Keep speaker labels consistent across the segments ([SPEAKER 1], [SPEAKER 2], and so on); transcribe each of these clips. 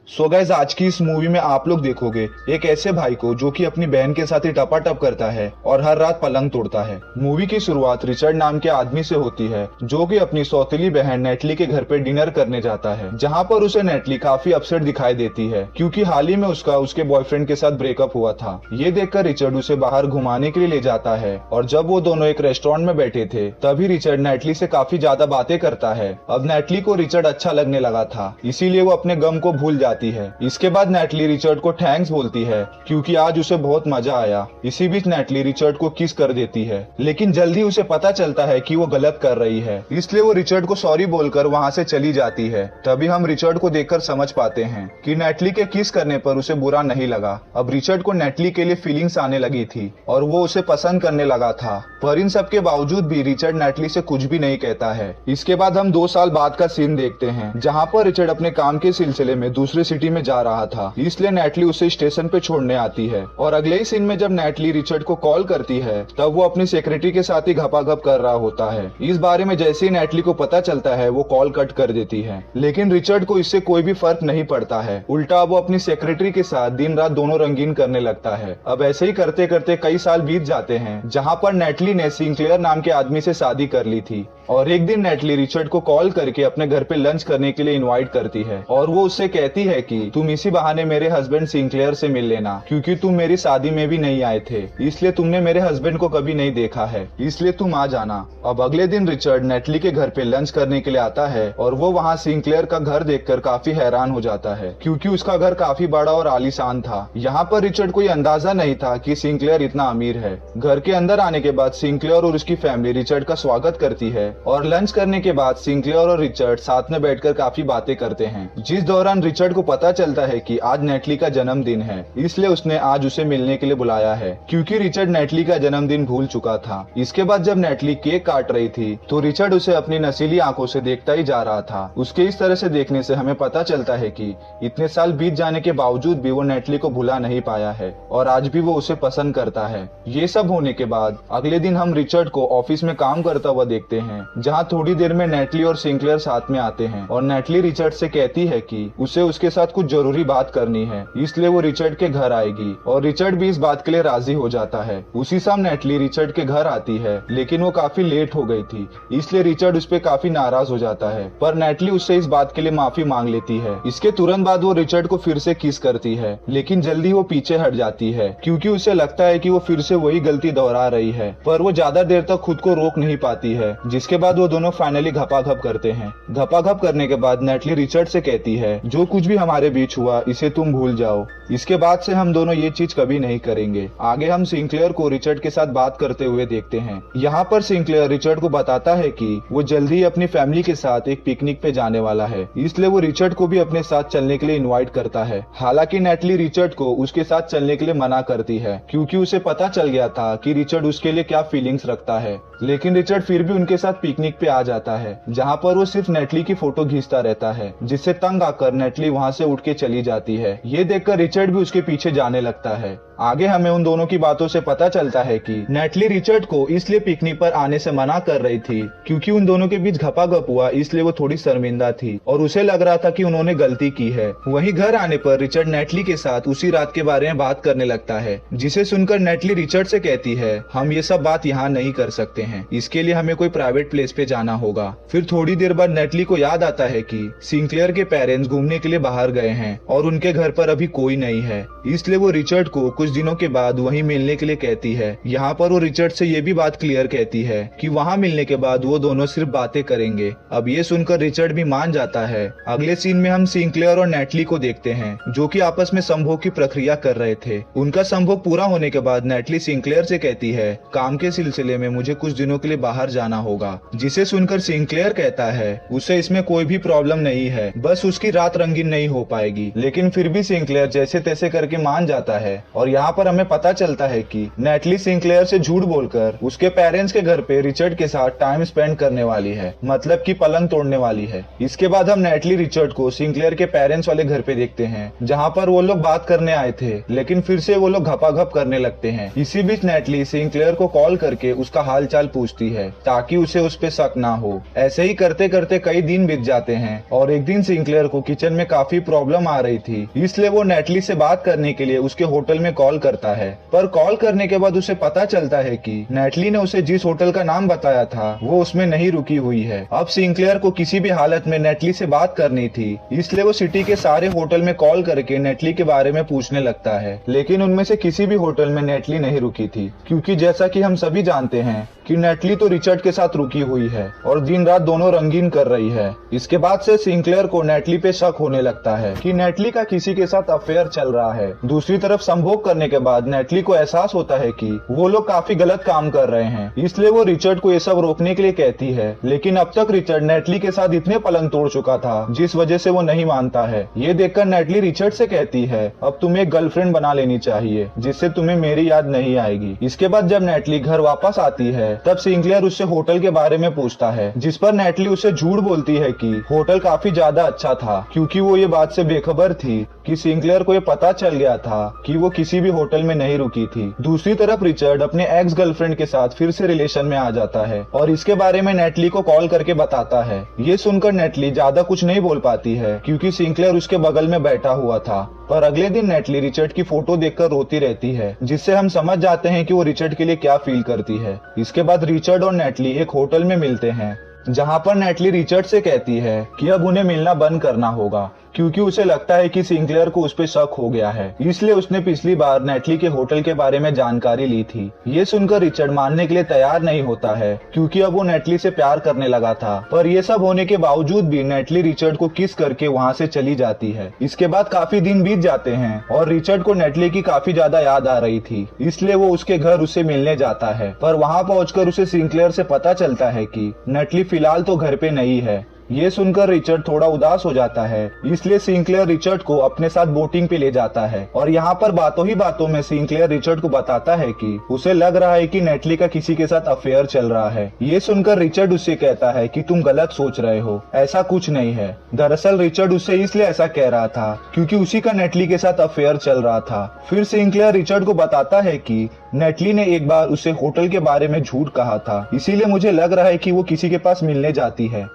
[SPEAKER 1] So guys, आज की इस मूवी में आप लोग देखोगे एक ऐसे भाई को जो कि अपनी बहन के साथ ही टपाटप करता है और हर रात पलंग तोड़ता है। मूवी की शुरुआत रिचर्ड नाम के आदमी से होती है जो कि अपनी सौतेली बहन नेटली के घर पे डिनर करने जाता है, जहाँ पर उसे नेटली काफी अपसेट दिखाई देती है क्योंकि हाल ही में उसका उसके बॉयफ्रेंड के साथ ब्रेकअप हुआ था। ये देखकर रिचर्ड उसे बाहर घुमाने के लिए ले जाता है और जब वो दोनों एक रेस्टोरेंट में बैठे थे तभी रिचर्ड नेटली से काफी ज्यादा बातें करता है। अब नेटली को रिचर्ड अच्छा लगने लगा था, इसीलिए वो अपने गम को भूल जाती है। इसके बाद नेटली रिचर्ड को थैंक्स बोलती है क्योंकि आज उसे बहुत मजा आया। इसी बीच नेटली रिचर्ड को किस कर देती है, लेकिन जल्दी उसे पता चलता है कि वो गलत कर रही है, इसलिए वो रिचर्ड को सॉरी बोलकर वहाँ से चली जाती है। तभी हम रिचर्ड को देखकर समझ पाते हैं कि नेटली के किस करने पर उसे बुरा नहीं लगा। अब रिचर्ड को नेटली के लिए फीलिंग्स आने लगी थी और वो उसे पसंद करने लगा था, पर इन सब के बावजूद भी रिचर्ड नेटली से कुछ भी नहीं कहता है। इसके बाद हम 2 साल बाद का सीन देखते हैं जहाँ पर रिचर्ड अपने काम के सिलसिले में दूसरी सिटी में जा रहा था, इसलिए नेटली उसे स्टेशन पे छोड़ने आती है। और अगले ही सीन में जब नेटली रिचर्ड को कॉल करती है तब वो अपनी सेक्रेटरी के साथ ही घपाघप कर रहा होता है। इस बारे में जैसे ही नेटली को पता चलता है वो कॉल कट कर देती है, लेकिन रिचर्ड को इससे कोई भी फर्क नहीं पड़ता है। उल्टा वो अपनी सेक्रेटरी के साथ दिन रात दोनों रंगीन करने लगता है। अब ऐसे ही करते करते कई साल बीत जाते हैं जहाँ पर नेटली ने सिंक्लेयर नाम के आदमी से शादी कर ली थी और एक दिन नेटली रिचर्ड को कॉल करके अपने घर पे लंच करने के लिए इनवाइट करती है और वो उससे कहती है कि तुम इसी बहाने मेरे हस्बैंड सिंक्लेयर से मिल लेना क्योंकि तुम मेरी शादी में भी नहीं आए थे, इसलिए तुमने मेरे हस्बैंड को कभी नहीं देखा है, इसलिए तुम आ जाना। अब अगले दिन रिचर्ड नेटली के घर पे लंच करने के लिए आता है और वो वहाँ सिंक्लेयर का घर देखकर काफी हैरान हो जाता है क्योंकि उसका घर काफी बड़ा और आलीशान था। यहाँ पर रिचर्ड को अंदाजा नहीं था कि सिंक्लेयर इतना अमीर है। घर के अंदर आने के बाद सिंक्लेयर और उसकी फैमिली रिचर्ड का स्वागत करती है और लंच करने के बाद सिंक्लेयर और रिचर्ड साथ में बैठकर काफी बातें करते हैं, जिस दौरान रिचर्ड को पता चलता है कि आज नेटली का जन्मदिन है, इसलिए उसने आज उसे मिलने के लिए बुलाया है क्योंकि रिचर्ड नेटली का जन्मदिन भूल चुका था। इसके बाद जब नेटली केक काट रही थी तो रिचर्ड उसे अपनी नशीली आंखों से देखता ही जा रहा था। उसके इस तरह से देखने से हमें पता चलता है कि इतने साल बीत जाने के बावजूद भी वो नेटली को भुला नहीं पाया है और आज भी वो उसे पसंद करता है। ये सब होने के बाद अगले दिन हम रिचर्ड को ऑफिस में काम करता हुआ देखते हैं जहाँ थोड़ी देर में नेटली और सिंक्लेयर साथ में आते हैं और नेटली रिचर्ड से कहती है कि उसे उसके साथ कुछ जरूरी बात करनी है, इसलिए वो रिचर्ड के घर आएगी और रिचर्ड भी इस बात के लिए राजी हो जाता है। उसी शाम नेटली रिचर्ड के घर आती है, लेकिन वो काफी लेट हो गई थी, इसलिए रिचर्ड उस पर काफी नाराज हो जाता है, पर नेटली उससे इस बात के लिए माफी मांग लेती है। इसके तुरंत बाद वो रिचर्ड को फिर से किस करती है, लेकिन जल्दी वो पीछे हट जाती है क्योंकि उसे लगता है कि वो फिर से वही गलती दोहरा रही है, पर वो ज्यादा देर तक खुद को रोक नहीं पाती है। जिसके बाद वो दोनों फाइनली घपाघप करते हैं। घपाघप करने के बाद नेटली रिचर्ड से कहती है जो कुछ भी हमारे बीच हुआ इसे तुम भूल जाओ, इसके बाद से हम दोनों ये चीज कभी नहीं करेंगे। आगे हम सिंक्लेयर को रिचर्ड के साथ बात करते हुए देखते हैं। यहाँ पर सिंक्लेयर रिचर्ड को बताता है कि वो जल्दी ही अपनी फैमिली के साथ एक पिकनिक पे जाने वाला है, इसलिए वो रिचर्ड को भी अपने साथ चलने के लिए इनवाइट करता है। हालांकि नेटली रिचर्ड को उसके साथ चलने के लिए मना करती है क्योंकि उसे पता चल गया था कि रिचर्ड उसके लिए क्या फीलिंग्स रखता है, लेकिन रिचर्ड फिर भी उनके साथ पिकनिक पे आ जाता है जहाँ पर वो सिर्फ नेटली की फोटो खींचता रहता है, जिससे तंग आकर नेटली वहाँ से उठ के चली जाती है। ये देखकर रिचर्ड भी उसके पीछे जाने लगता है। आगे हमें उन दोनों की बातों से पता चलता है कि नेटली रिचर्ड को इसलिए पिकनिक पर आने से मना कर रही थी क्योंकि उन दोनों के बीच घपाघप हुआ, इसलिए वो थोड़ी शर्मिंदा थी और उसे लग रहा था कि उन्होंने गलती की है। वहीं घर आने पर रिचर्ड नेटली के साथ उसी रात के बारे में बात करने लगता है, जिसे सुनकर नेटली रिचर्ड से कहती है हम ये सब बात यहाँ नहीं कर सकते हैं, इसके लिए हमें कोई प्राइवेट प्लेस पे जाना होगा। फिर थोड़ी देर बाद नेटली को याद आता है कि सिंक्लेयर के पेरेंट्स घूमने के लिए बाहर गए हैं और उनके घर पर अभी कोई नहीं है, इसलिए वो रिचर्ड को कुछ दिनों के बाद वहीं मिलने के लिए कहती है। यहाँ पर वो रिचर्ड से ये भी बात क्लियर कहती है कि वहाँ मिलने के बाद वो दोनों सिर्फ बातें करेंगे। अब ये सुनकर रिचर्ड भी मान जाता है। अगले सीन में हम सिंक्लेयर और नेटली को देखते हैं जो कि आपस में संभोग की प्रक्रिया कर रहे थे। उनका संभोग पूरा होने के बाद नेटली सिंक्लेयर से कहती है काम के सिलसिले में मुझे कुछ दिनों के लिए बाहर जाना होगा, जिसे सुनकर सिंक्लेयर कहता है उसे इसमें कोई भी प्रॉब्लम नहीं है, बस उसकी रात रंगीन नहीं हो पाएगी। लेकिन फिर भी सिंक्लेयर जैसे तैसे करके मान जाता है और यहाँ पर हमें पता चलता है कि नेटली सिंक्लेयर से झूठ बोलकर उसके पेरेंट्स के घर पे रिचर्ड के साथ टाइम स्पेंड करने वाली है, मतलब कि पलंग तोड़ने वाली है। इसके बाद हम नेटली रिचर्ड को सिंक्लेयर के पेरेंट्स वाले घर पे देखते हैं, जहाँ पर वो लोग बात करने आए थे, लेकिन फिर से वो लोग घपाघप करने लगते हैं। इसी बीच नेटली सिंक्लेयर को कॉल करके उसका हाल चाल पूछती है ताकि उसे उस पे शक ना हो। ऐसे ही करते करते कई दिन बीत जाते हैं और एक दिन सिंक्लेयर को किचन में काफी प्रॉब्लम आ रही थी, इसलिए वो नेटली से बात करने के लिए उसके होटल में कॉल करता है। पर कॉल करने के बाद उसे पता चलता है कि नेटली ने उसे जिस होटल का नाम बताया था वो उसमें नहीं रुकी हुई है। अब सिंक्लेयर को किसी भी हालत में नेटली से बात करनी थी, इसलिए वो सिटी के सारे होटल में कॉल करके नेटली के बारे में पूछने लगता है, लेकिन उनमें से किसी भी होटल में नेटली नहीं रुकी थी, क्योंकि जैसा कि हम सभी जानते हैं कि नेटली तो रिचर्ड के साथ रुकी हुई है और दिन रात दोनों रंगीन कर रही है। इसके बाद से सिंक्लेयर को नेटली पे शक होने लगता है कि नेटली का किसी के साथ अफेयर चल रहा है। दूसरी तरफ संभोग करने के बाद नेटली को एहसास होता है कि वो लोग काफी गलत काम कर रहे हैं, इसलिए वो रिचर्ड को ये सब रोकने के लिए कहती है। लेकिन अब तक रिचर्ड नेटली के साथ इतने पलंग तोड़ चुका था जिस वजह से वो नहीं मानता है। ये देखकर नेटली रिचर्ड से कहती है अब तुम्हें एक गर्लफ्रेंड बना लेनी चाहिए जिससे तुम्हें मेरी याद नहीं आएगी। इसके बाद जब नेटली घर वापस आती है तब सिंक्लेयर उससे होटल के बारे में पूछता है, जिस पर नेटली उससे झूठ बोलती है कि होटल काफी ज्यादा अच्छा था, क्योंकि वो ये बात से बेखबर थी कि सिंक्लेयर को ये पता चल गया था कि वो किसी भी होटल में नहीं रुकी थी। दूसरी तरफ रिचर्ड अपने एक्स गर्लफ्रेंड के साथ फिर से रिलेशन में आ जाता है और इसके बारे में नेटली को कॉल करके बताता है। ये सुनकर नेटली ज्यादा कुछ नहीं बोल पाती है क्योंकि सिंक्लेयर उसके बगल में बैठा हुआ था। पर अगले दिन नेटली रिचर्ड की फोटो देखकर रोती रहती है, जिससे हम समझ जाते हैं कि वो रिचर्ड के लिए क्या फील करती है। इसके बाद रिचर्ड और नेटली एक होटल में मिलते हैं, जहाँ पर नेटली रिचर्ड से कहती है कि अब उन्हें मिलना बंद करना होगा, क्योंकि उसे लगता है कि सिंक्लेयर को उस पे शक हो गया है, इसलिए उसने पिछली बार नेटली के होटल के बारे में जानकारी ली थी। ये सुनकर रिचर्ड मानने के लिए तैयार नहीं होता है, क्योंकि अब वो नेटली से प्यार करने लगा था। पर ये सब होने के बावजूद भी नेटली रिचर्ड को किस करके वहाँ से चली जाती है। इसके बाद काफी दिन बीत जाते हैं और रिचर्ड को नेटली की काफी ज्यादा याद आ रही थी, इसलिए वो उसके घर उससे मिलने जाता है। पर वहाँ पहुंचकर उसे सिंक्लेयर से पता चलता है कि नेटली फिलहाल तो घर पे नहीं है। ये सुनकर रिचर्ड थोड़ा उदास हो जाता है, इसलिए सिंक्लेयर रिचर्ड को अपने साथ बोटिंग पे ले जाता है और यहाँ पर बातों ही बातों में सिंक्लेयर रिचर्ड को बताता है कि उसे लग रहा है कि नेटली का किसी के साथ अफेयर चल रहा है। ये सुनकर रिचर्ड उससे कहता है कि तुम गलत सोच रहे हो, ऐसा कुछ नहीं है। दरअसल रिचर्ड उससे इसलिए ऐसा कह रहा था क्योंकि उसी का नेटली के साथ अफेयर चल रहा था। फिर सिंक्लेयर रिचर्ड को बताता है कि नेटली ने एक बार उसे होटल के बारे में झूठ कहा था, इसीलिए मुझे लग रहा है कि वो किसी के पास मिलने जाती है।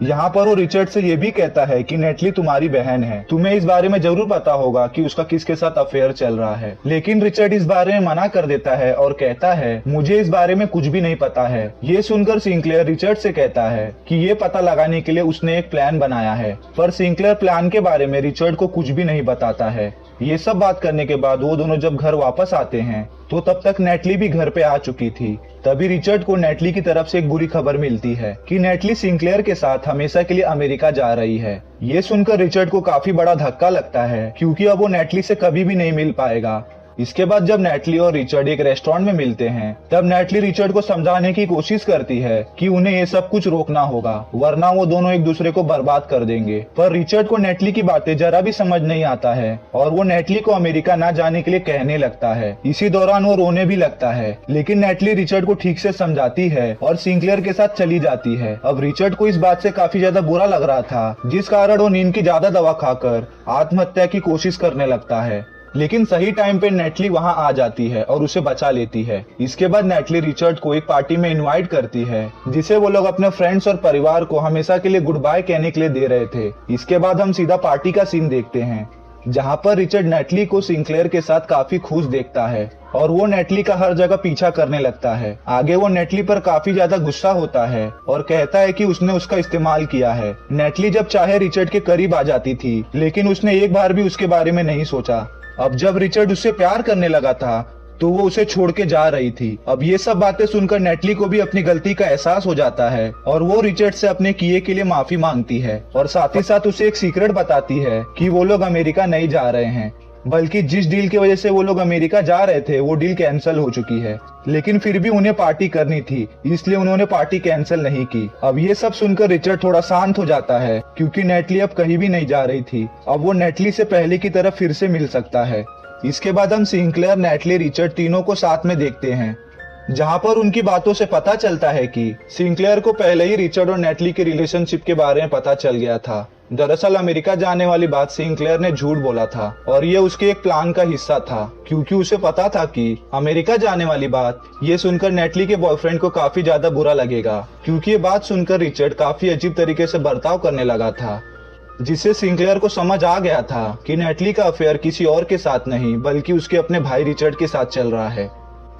[SPEAKER 1] यहाँ पर वो रिचर्ड से ये भी कहता है कि नेटली तुम्हारी बहन है, तुम्हें इस बारे में जरूर पता होगा कि उसका किसके साथ अफेयर चल रहा है। लेकिन रिचर्ड इस बारे में मना कर देता है और कहता है मुझे इस बारे में कुछ भी नहीं पता है। ये सुनकर सिंक्लेयर रिचर्ड से कहता है कि ये पता लगाने के लिए उसने एक प्लान बनाया है, पर सिंक्लेयर प्लान के बारे में रिचर्ड को कुछ भी नहीं बताता है। ये सब बात करने के बाद वो दोनों जब घर वापस आते हैं तो तब तक नेटली भी घर पे आ चुकी थी। तभी रिचर्ड को नेटली की तरफ से एक बुरी खबर मिलती है कि नेटली सिंक्लेयर के साथ हमेशा के लिए अमेरिका जा रही है। ये सुनकर रिचर्ड को काफी बड़ा धक्का लगता है, क्योंकि अब वो नेटली से कभी भी नहीं मिल पाएगा। इसके बाद जब नेटली और रिचर्ड एक रेस्टोरेंट में मिलते हैं तब नेटली रिचर्ड को समझाने की कोशिश करती है कि उन्हें ये सब कुछ रोकना होगा, वरना वो दोनों एक दूसरे को बर्बाद कर देंगे। पर रिचर्ड को नेटली की बातें जरा भी समझ नहीं आता है और वो नेटली को अमेरिका ना जाने के लिए कहने लगता है। इसी दौरान वो रोने भी लगता है, लेकिन नेटली रिचर्ड को ठीक से समझाती है और सिंक्लेयर के साथ चली जाती है। अब रिचर्ड को इस बात से काफी ज्यादा बुरा लग रहा था, जिस कारण वो नींद की ज्यादा दवा खाकर आत्महत्या की कोशिश करने लगता है। लेकिन सही टाइम पे नेटली वहां आ जाती है और उसे बचा लेती है। इसके बाद नेटली रिचर्ड को एक पार्टी में इनवाइट करती है, जिसे वो लोग अपने फ्रेंड्स और परिवार को हमेशा के लिए गुड बाय कहने के लिए दे रहे थे। इसके बाद हम सीधा पार्टी का सीन देखते हैं, जहाँ पर रिचर्ड नेटली को सिंक्लेयर के साथ काफी खुश देखता है और वो नेटली का हर जगह पीछा करने लगता है। आगे वो नेटली पर काफी ज्यादा गुस्सा होता है और कहता है कि उसने उसका इस्तेमाल किया है। नेटली जब चाहे रिचर्ड के करीब आ जाती थी, लेकिन उसने एक बार भी उसके बारे में नहीं सोचा। अब जब रिचर्ड उससे प्यार करने लगा था तो वो उसे छोड़ के जा रही थी। अब ये सब बातें सुनकर नेटली को भी अपनी गलती का एहसास हो जाता है और वो रिचर्ड से अपने किए के लिए माफी मांगती है और साथ ही साथ उसे एक सीक्रेट बताती है कि वो लोग अमेरिका नहीं जा रहे हैं, बल्कि जिस डील की वजह से वो लोग अमेरिका जा रहे थे वो डील कैंसिल हो चुकी है। लेकिन फिर भी उन्हें पार्टी करनी थी, इसलिए उन्होंने पार्टी कैंसिल नहीं की। अब ये सब सुनकर रिचर्ड थोड़ा शांत हो जाता है, क्योंकि नेटली अब कहीं भी नहीं जा रही थी। अब वो नेटली से पहले की तरफ फिर से मिल सकता है। इसके बाद हम सिंक्लेयर, नेटली, रिचर्ड तीनों को साथ में देखते हैं, जहां पर उनकी बातों से पता चलता है कि सिंक्लेयर को पहले ही रिचर्ड और नेटली के रिलेशनशिप के बारे में पता चल गया था। दरअसल अमेरिका जाने वाली बात सिंक्लेयर ने झूठ बोला था और ये उसके एक प्लान का हिस्सा था, क्योंकि उसे पता था कि अमेरिका जाने वाली बात ये सुनकर नेटली के बॉयफ्रेंड को काफी ज्यादा बुरा लगेगा, क्योंकि ये बात सुनकर रिचर्ड काफी अजीब तरीके से बर्ताव करने लगा था, जिससे सिंक्लेयर को समझ आ गया था कि नेटली का अफेयर किसी और के साथ नहीं बल्कि उसके अपने भाई रिचर्ड के साथ चल रहा है।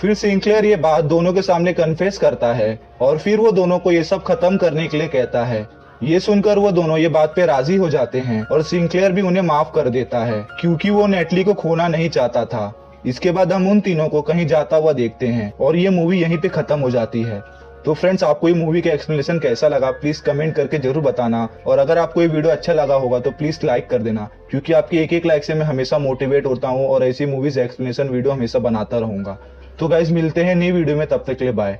[SPEAKER 1] फिर सिंक्लेयर ये बात दोनों के सामने कन्फेस करता है और फिर वो दोनों को ये सब खत्म करने के लिए कहता है। ये सुनकर वो दोनों ये बात पे राजी हो जाते हैं और सिंक्लेयर भी उन्हें माफ कर देता है, क्योंकि वो नेटली को खोना नहीं चाहता था। इसके बाद हम उन तीनों को कहीं जाता हुआ देखते हैं और ये मूवी यहीं पे खत्म हो जाती है। तो फ्रेंड्स, आपको ये मूवी का एक्सप्लेनेशन कैसा लगा प्लीज कमेंट करके जरूर बताना, और अगर आपको ये वीडियो अच्छा लगा होगा तो प्लीज लाइक कर देना, क्योंकि आपकी एक एक लाइक से मैं हमेशा मोटिवेट होता हूँ और ऐसी मूवीज एक्सप्लेनेशन वीडियो हमेशा बनाता रहूंगा। तो गाइज मिलते हैं नई वीडियो में, तब तक के लिए बाय।